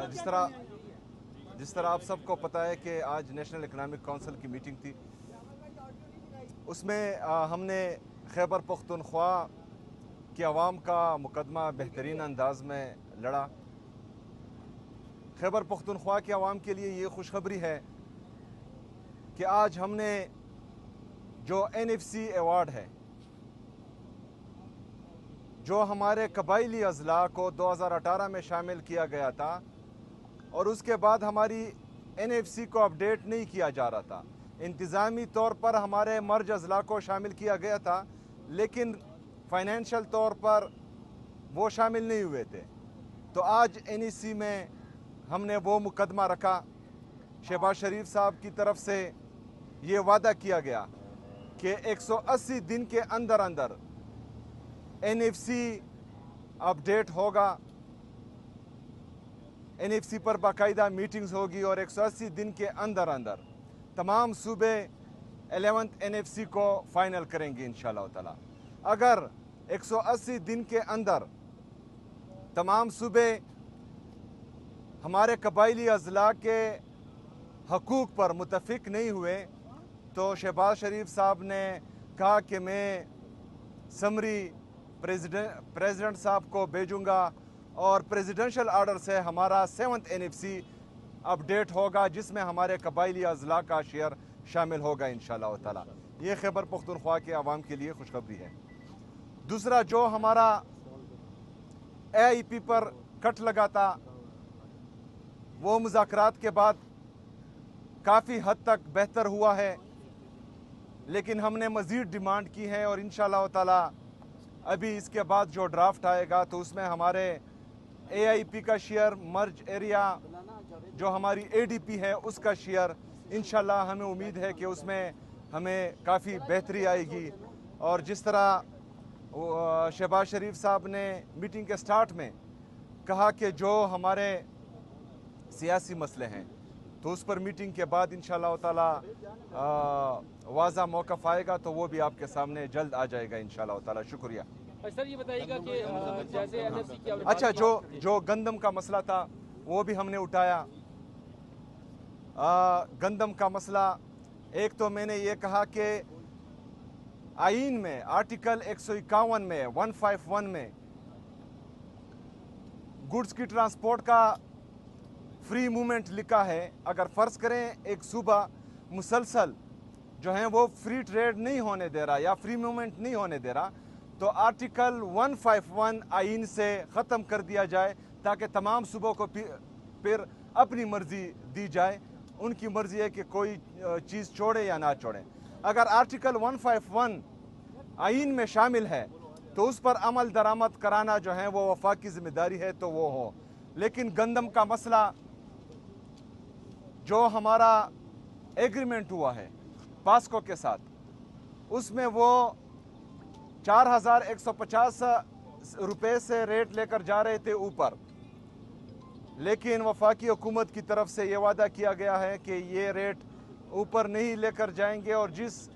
जिस तरह आप सबको पता है कि आज नेशनल इकनॉमिक काउंसिल की मीटिंग थी, उसमें हमने खैबर पख्तूनख्वा की आवाम का मुकदमा बेहतरीन अंदाज में लड़ा। खैबर पख्तूनख्वा की आवाम के लिए ये खुशखबरी है कि आज हमने जो NFC अवार्ड है, जो हमारे कबाइली अज़ला को 2018 में शामिल किया गया था और उसके बाद हमारी NFC को अपडेट नहीं किया जा रहा था। इंतज़ामी तौर पर हमारे मर्ज अज़ला को शामिल किया गया था, लेकिन फाइनेंशियल तौर पर वो शामिल नहीं हुए थे। तो आज NEC में हमने वो मुकदमा रखा। शहबाज शरीफ साहब की तरफ से ये वादा किया गया कि 180 दिन के अंदर अंदर NFC अपडेट होगा, NFC पर बाकायदा मीटिंग्स होगी और 180 दिन के अंदर अंदर तमाम सूबे 11th NFC को फाइनल करेंगे इंशाअल्लाह ताला। अगर 180 दिन के अंदर तमाम सूबे हमारे कबाइली अज़ला के हकूक़ पर मुतफ़िक नहीं हुए तो शहबाज शरीफ साहब ने कहा कि मैं समरी प्रेसिडेंट साहब को भेजूंगा और प्रेसिडेंशियल आर्डर से हमारा 7th NFC अपडेट होगा, जिसमें हमारे कबाइली अज़ला का शेयर शामिल होगा इंशाअल्लाह ताला। ये खैबर पख्तूनख्वा के आवाम के लिए खुशखबरी है। दूसरा, जो हमारा AIP पर कट लगा था, वो मुज़ाकरात के बाद काफ़ी हद तक बेहतर हुआ है, लेकिन हमने मज़ीद डिमांड की है और इंशाअल्लाह ताला अभी इसके बाद जो ड्राफ्ट आएगा तो उसमें हमारे AIP का शेयर, मर्ज एरिया जो हमारी ADP है उसका शेयर, इंशाअल्लाह हमें उम्मीद है कि उसमें हमें काफ़ी बेहतरी आएगी। और जिस तरह शहबाज शरीफ साहब ने मीटिंग के स्टार्ट में कहा कि जो हमारे सियासी मसले हैं तो उस पर मीटिंग के बाद इंशाअल्लाह ताला वाज़ा मौक़िफ़ आएगा तो वो भी आपके सामने जल्द आ जाएगा इंशाअल्लाह ताला। शुक्रिया। सर ये बताइएगा कि जैसे NFC की अच्छा, जो गंदम का मसला था वो भी हमने उठाया। गंदम का मसला, एक तो मैंने ये कहा कि आईन में आर्टिकल 151 में 151 में गुड्स की ट्रांसपोर्ट का फ्री मूवमेंट लिखा है। अगर फ़र्ज़ करें एक सूबा मुसलसल जो है वो फ्री ट्रेड नहीं होने दे रहा या फ्री मूवमेंट नहीं होने दे रहा, तो आर्टिकल 151 आइन से ख़त्म कर दिया जाए ताकि तमाम सूबों को फिर अपनी मर्ज़ी दी जाए। उनकी मर्ज़ी है कि कोई चीज़ छोड़े या ना छोड़े। अगर आर्टिकल 151 आइन में शामिल है तो उस पर अमल दरामद कराना जो है वो वफाकी ज़िम्मेदारी है तो वो हो। लेकिन गंदम का मसला, जो हमारा एग्रीमेंट हुआ है पास्को के साथ, उसमें वो 4150 रुपये से रेट लेकर जा रहे थे ऊपर, लेकिन वफाकी हुकूमत की तरफ से ये वादा किया गया है कि ये रेट ऊपर नहीं लेकर जाएंगे और जिस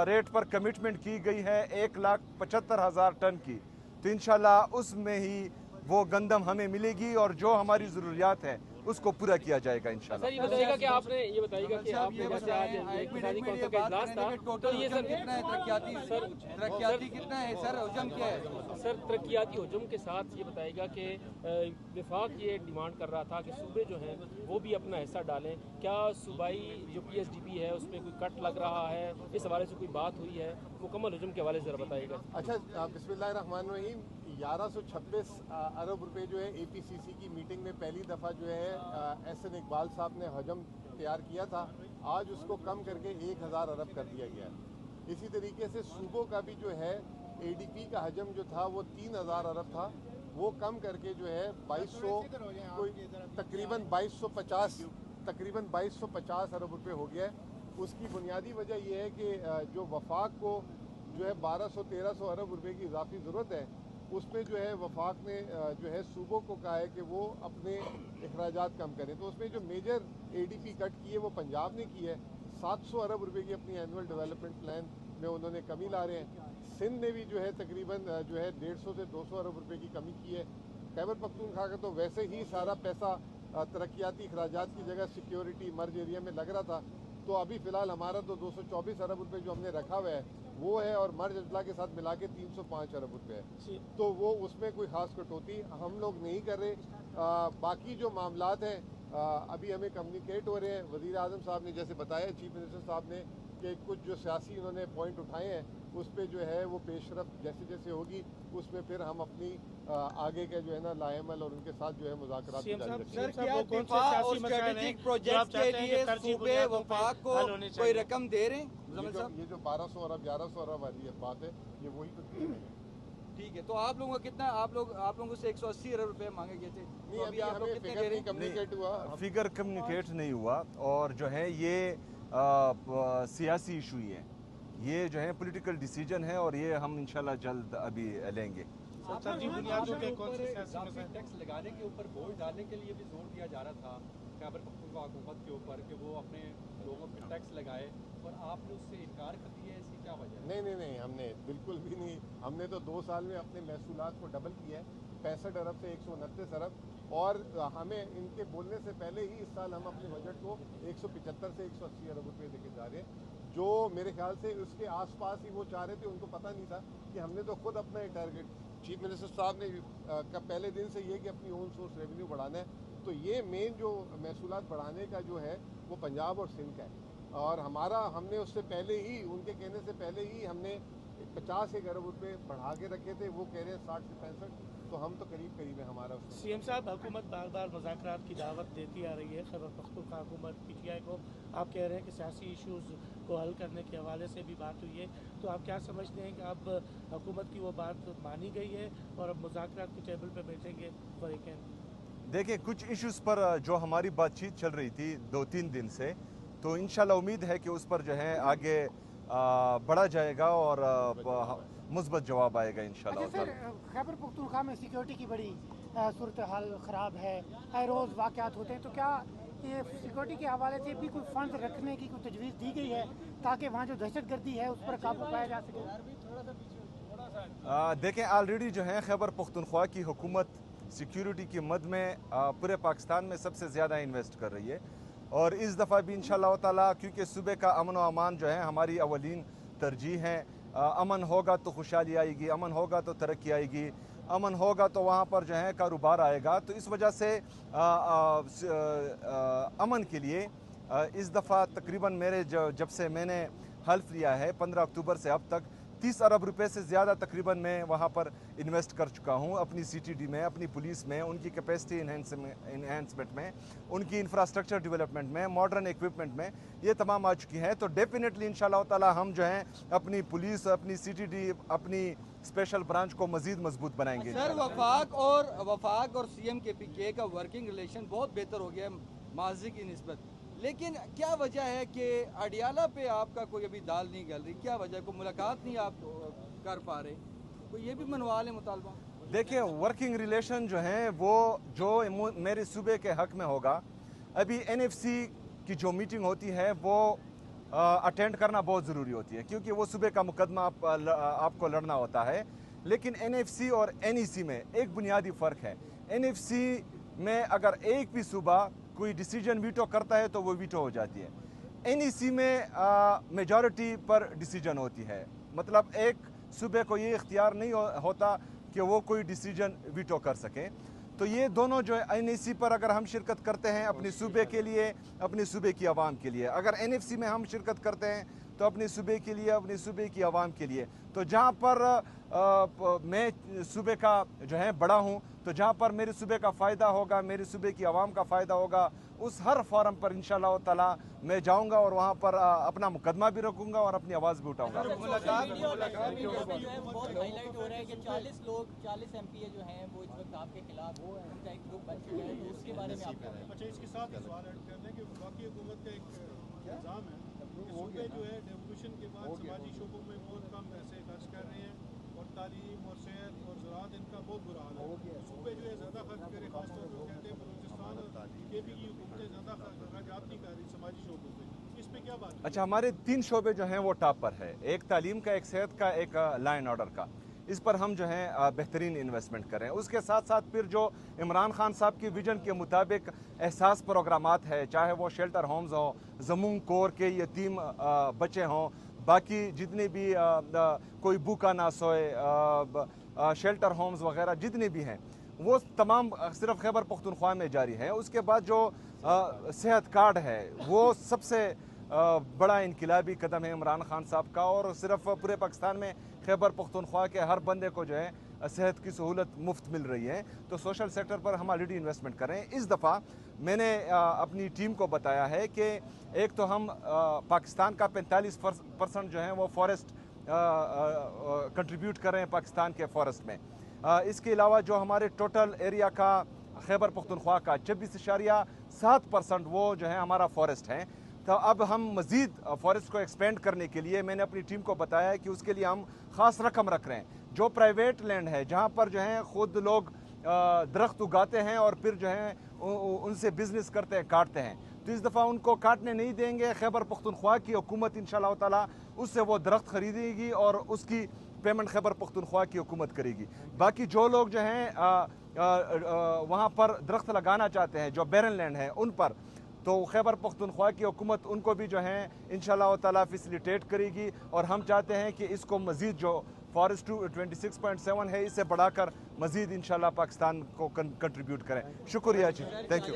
रेट पर कमिटमेंट की गई है 1,75,000 टन की, तो इंशाल्लाह उसमें ही वो गंदम हमें मिलेगी और जो हमारी ज़रूरियात है उसको पूरा किया जाएगा इंशाल्लाह। सर ये बताइएगा कि आपने जैसे आज एक किसानी कौंसिल का इजलास था तो ये सर तरक्याती कितना है सर, हुजम क्या है सर? तरक्याती हुजम के साथ ये बताइएगा कि वफाक ये डिमांड कर रहा था कि सूबे जो हैं वो भी अपना हिस्सा डालें। क्या सूबाई जो PSDP है उसमें कोई कट लग रहा है? इस हवाले से कोई बात हुई है? मुकम्मल हुजम के हवाले से ज़रा बताइएगा। अच्छा, बिस्मिल्लाहिर्रहमानिर्रहीम। 1126 अरब रुपए जो है APCC की मीटिंग में पहली दफ़ा जो है SN इकबाल साहब ने हजम तैयार किया था। आज उसको कम करके 1000 अरब कर दिया गया। इसी तरीके से सूबों का भी जो है ADP का हजम जो था वो 3000 अरब था, वो कम करके जो है 2200 तकरीबन 2250 अरब रुपये हो गया है। उसकी बुनियादी वजह यह है कि जो वफाक को जो है 1200-1300 अरब रुपये की इजाफी ज़रूरत है, उसमें जो है वफाक ने जो है सूबों को कहा है कि वो अपने अखराजात कम करें। तो उसमें जो मेजर ADP कट की है वो पंजाब ने की है। 700 अरब रुपए की अपनी एनुअल डेवलपमेंट प्लान में उन्होंने कमी ला रहे हैं। सिंध ने भी जो है तकरीबन जो है 150 से 200 अरब रुपए की कमी की है। खैबर पख्तूनख्वा का तो वैसे ही सारा पैसा तरक्याती अखराजात की जगह सिक्योरिटी मर्ज एरिया में लग रहा था। तो अभी फ़िलहाल हमारा तो 224 अरब रुपए जो हमने रखा हुआ है वो है, और मर्ज अजला के साथ मिला के 305 अरब रुपए है। तो वो उसमें कोई ख़ास कटौती हम लोग नहीं कर रहे। बाकी जो मामलात हैं अभी हमें कम्युनिकेट हो रहे हैं। वज़ीर आज़म साहब ने जैसे बताया, चीफ मिनिस्टर साहब ने, कि कुछ जो सियासी उन्होंने पॉइंट उठाए हैं उस पर जो है वो पेशरफ जैसे जैसे होगी उसमें फिर हम अपनी आगे के जो है ना लाएमल और उनके साथ जो है मुज़ाकरात जारी रखेंगे। सर, क्या दिफा और स्ट्रेटेजिक प्रोजेक्ट के लिए सूबे वफाक को कोई रकम दे रहे हैं? ये जो 1200 अरब 1100 अरब वाली बात है, ये वही तो ठीक है। तो आप लोगों का कितना, आप लोगों से 180 अरब रुपए मांगे गए थे, नहीं, तो अभी आप लोग हमें कितने फिगर दे रहे नहीं कम्युनिकेट हुआ। फिगर कम्युनिकेट नहीं हुआ, और जो है ये सियासी इशू ही है, ये जो है पॉलिटिकल डिसीजन है, और ये हम इंशाल्लाह जल्द अभी लेंगे। सर जी, बुनियादों के कौन से इजाफी टैक्स लगाने के ऊपर बोझ डालने के लिए भी जोर दिया जा रहा था खैबर पख्तूनख्वा हुकूमत के ऊपर कि वो अपने लोगों पर टैक्स लगाए, और आपने उससे इनकार कर दिया है, इसकी क्या वजह है? नहीं, हमने बिल्कुल भी नहीं। हमने तो 2 साल में अपने महसूलात को डबल किया है, 65 अरब से 129 अरब, और हमें इनके बोलने से पहले ही इस साल हम अपने बजट को 175 से 180 अरब रुपए लेके जा रहे हैं, जो मेरे ख्याल से उसके आसपास ही वो चाह रहे थे। उनको पता नहीं था कि हमने तो खुद अपना एक टारगेट, चीफ मिनिस्टर साहब ने का पहले दिन से ये कि अपनी ओन सोर्स रेवेन्यू बढ़ाना है, तो ये मेन जो महसूलात बढ़ाने का जो है वो पंजाब और सिंध का है। और हमने उससे पहले ही, उनके कहने से पहले ही हमने 50 अरब रुपए बढ़ा के रखे थे, वो कह रहे हैं 60 से 65, तो हम तो करीब है हमारा। सीएम साहब, हुकूमत बार बार मुज़ाकरात की दावत देती आ रही है, खैबर पख्तूनख्वा हुकूमत पीटीआई को, आप कह रहे हैं कि सियासी इशूज़ को हल करने के हवाले से भी बात हुई है, तो आप क्या समझते हैं कि अब हुकूमत की वो बात मानी गई है और अब मुज़ाकरात के टेबल पर बैठेंगे फरीकैन? देखिए, कुछ इश्यूज़ पर जो हमारी बातचीत चल रही थी 2-3 दिन से, तो इंशाल्लाह उम्मीद है कि उस पर जो है आगे बढ़ा जाएगा और मुस्बत जवाब आएगा इंशाल्लाह। अच्छा सर, खैबर पख्तूनख्वा में सिक्योरिटी की बड़ी सूरत हाल ख़राब है, हर रोज़ वाक़यात होते हैं, तो क्या ये सिक्योरिटी के हवाले से भी कोई फंड रखने की कोई तजवीज़ दी गई है ताकि वहाँ जो दहशतगर्दी है उस पर काबू पाया जा सके? देखें, ऑलरेडी जो है खैबर पख्तूनख्वा की हुकूमत सिक्योरिटी की मद में पूरे पाकिस्तान में सबसे ज़्यादा इन्वेस्ट कर रही है, और इस दफ़ा भी इंशाल्लाह ताला, क्योंकि सूबे का अमन व अमान जो है हमारी अवलीन तरजीह है। अमन होगा तो खुशहाली आएगी, अमन होगा तो तरक्की आएगी, अमन होगा तो वहाँ पर जो है कारोबार आएगा। तो इस वजह से अमन के लिए इस दफ़ा तकरीबन मेरे जब से मैंने हल्फ लिया है 15 अक्टूबर से अब तक 30 अरब रुपए से ज़्यादा तकरीबन मैं वहाँ पर इन्वेस्ट कर चुका हूँ, अपनी सीटीडी में, अपनी पुलिस में, उनकी कैपेसिटी इन्हेंसमेंट में, उनकी इंफ्रास्ट्रक्चर डेवलपमेंट में, मॉडर्न इक्विपमेंट में, ये तमाम आ चुकी हैं। तो डेफिनेटली इंशाल्लाह ताला हम जो हैं अपनी पुलिस, अपनी सीटीडी, अपनी स्पेशल ब्रांच को मजीद मजबूत बनाएंगे। सर, वफाक और सीएम के पीके का वर्किंग रिलेशन बहुत बेहतर हो गया है माजी की निस्बत, लेकिन क्या वजह है कि अडियाला पे आपका कोई अभी दाल नहीं गल रही? क्या वजह, कोई मुलाकात नहीं आप कर पा रहे? कोई ये भी मनवा लें मुतालबा। देखिए, वर्किंग रिलेशन जो हैं वो जो मेरे सूबे के हक में होगा, अभी एनएफसी की जो मीटिंग होती है वो अटेंड करना बहुत ज़रूरी होती है, क्योंकि वो सूबे का मुकदमा आपको लड़ना होता है। लेकिन एनएफसी और एनईसी में एक बुनियादी फ़र्क है। एनएफसी में अगर एक भी सूबा कोई डिसीजन वीटो करता है तो वो वीटो हो जाती है। एनईसी में मेजॉरिटी पर डिसीजन होती है, मतलब एक सूबे को ये इख्तियार नहीं होता कि वो कोई डिसीजन वीटो कर सके। तो ये दोनों जो है एनईसी पर अगर हम शिरकत करते हैं अपने सूबे के लिए, अपने सूबे की आवाम के लिए, अगर एनएफसी में हम शिरकत करते हैं तो अपने सूबे के लिए, अपने सूबे की आवाम के लिए। तो जहाँ पर मैं सूबे का जो है बड़ा हूँ, तो जहाँ पर मेरे सूबे का फ़ायदा होगा, मेरे सूबे की आवाम का फ़ायदा होगा, उस हर फोरम पर इंशाल्लाह ताला मैं जाऊँगा और वहाँ पर अपना मुकदमा भी रखूँगा और अपनी आवाज़ भी उठाऊँगा। बहुत हाईलाइट हो रहा है कि 40 एमपीए जो हैं वो इस वक्त आपके खिलाफ उनका एक ग्रुप बन चुका है, तो उसके बारे में आप? अच्छा, इसके साथ ही सवाल ऐड कर दें कि वफाकी हुकूमत का एक इल्ज़ाम है कि सूबे जो है डेवोल्यूशन के बाद समाजी शोबों में बहुत कम पैसे खर्च कर रहे हैं, और तालीम और सेहत और ज़राअत इनका बहुत बुरा हाल है। सूबे जो है ज़्यादा खर्च करे, खासतौर पर कहते हैं बलूचिस्तान और केपी की हुकूमतें ज़्यादा खर्चात नहीं कर रही समाजी शोबों पे, इस पर क्या बात? अच्छा, हमारे 3 शोबे जो हैं वो टॉप पर है, एक तालीम का, एक सेहत का, एक लॉ एंड ऑर्डर का। اس پر ہم جو ہیں بہترین انویسٹمنٹ کریں. اس کے ساتھ ساتھ پھر جو عمران خان صاحب کی ویژن کے مطابق احساس پروگرامات ہے, چاہے وہ شیلٹر ہومز ہوں, زمون کور کے یتیم بچے ہوں, باقی جتنے بھی کوئی بھوکا نہ سوئے, شیلٹر ہومز وغیرہ جتنے بھی ہیں, وہ تمام صرف خیبر پختونخوا میں جاری ہیں. اس کے بعد جو صحت کارڈ ہے وہ سب سے بڑا انقلابی قدم ہے عمران خان صاحب کا, اور صرف پورے پاکستان میں خیبر پختونخوا کے ہر بندے کو جو ہے صحت کی سہولت مفت مل رہی ہے. تو سوشل سیکٹر پر ہم آلریڈی انویسٹمنٹ کر رہے ہیں. اس دفعہ میں نے اپنی ٹیم کو بتایا ہے کہ ایک تو ہم پاکستان کا 45% جو ہے وہ فارسٹ کنٹریبیوٹ کر رہے ہیں پاکستان کے فارسٹ میں. اس کے علاوہ جو ہمارے ٹوٹل ایریا کا خیبر پختونخوا کا 26.7% وہ جو ہے ہمارا فارسٹ ہے. تو اب ہم مزید فارسٹ کو ایکسپینڈ کرنے کے لیے میں نے اپنی ٹیم کو بتایا ہے کہ اس کے لیے ہم خاص رقم رکھ رہے ہیں. جو پرائیویٹ لینڈ ہے جہاں پر جو ہے خود لوگ درخت اگاتے ہیں اور پھر جو ہے ان سے بزنس کرتے ہیں, کاٹتے ہیں, تو اس دفعہ ان کو کاٹنے نہیں دیں گے. خیبر پختونخوا کی حکومت انشاءاللہ تعالی اس سے وہ درخت خریدے گی اور اس کی پیمنٹ خیبر پختونخوا کی حکومت کرے گی. باقی جو لوگ جو ہیں وہاں پر درخت لگانا چاہتے ہیں جو بیرن لینڈ ہے ان پر, تو خیبر پختونخوا کی حکومت ان کو بھی جو ہے انشاءاللہ تعالی فیسیلیٹیٹ کرے گی. اور ہم چاہتے ہیں کہ اس کو مزید جو فارسٹ 26.7 ہے اس سے بڑھا کر مزید انشاءاللہ پاکستان کو کنٹریبیوٹ کریں. شکریہ جی, تھینک یو.